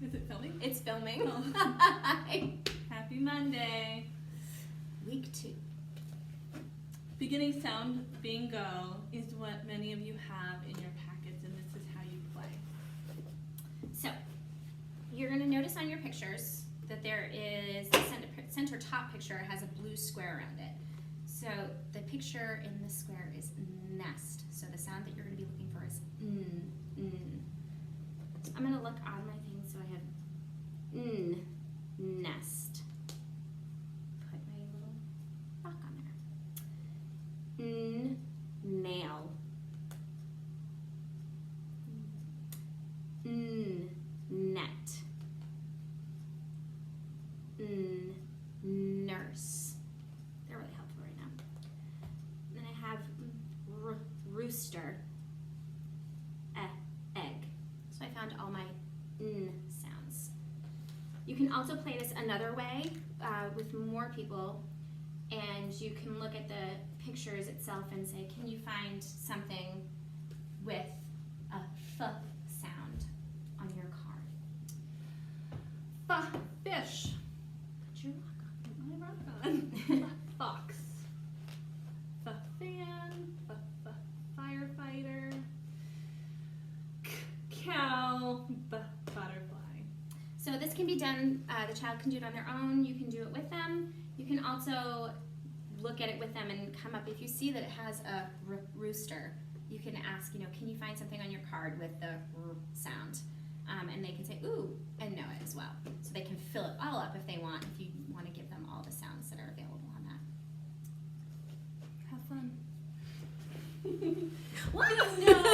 Is it filming? It's filming. Oh. Happy Monday. Week 2. Beginning sound bingo is what many of you have in your packets, and this is how you play. So, you're going to notice on your pictures that there is the center top picture has a blue square around it. So, the picture in the square is nest. So, the sound that you're going to be looking for is I'm going to look on my thing so I have nest. Put my little rock on there. Nail. Net. Nurse. They're really helpful right now. Then I have rooster. Egg. So I found all my sounds. You can also play this another way with more people, and you can look at the pictures itself and say, can you find something with a f sound on your card? Fish. Put your rock My rock on. Fox. Fan. Firefighter. Cow. Butterfly. So this can be done, the child can do it on their own, you can do it with them. You can also look at it with them and come up, if you see that it has a rooster, you can ask, can you find something on your card with the r sound? And they can say, ooh, and know it as well. So they can fill it all up if they want, if you want to give them all the sounds that are available on that. Have fun. What? No!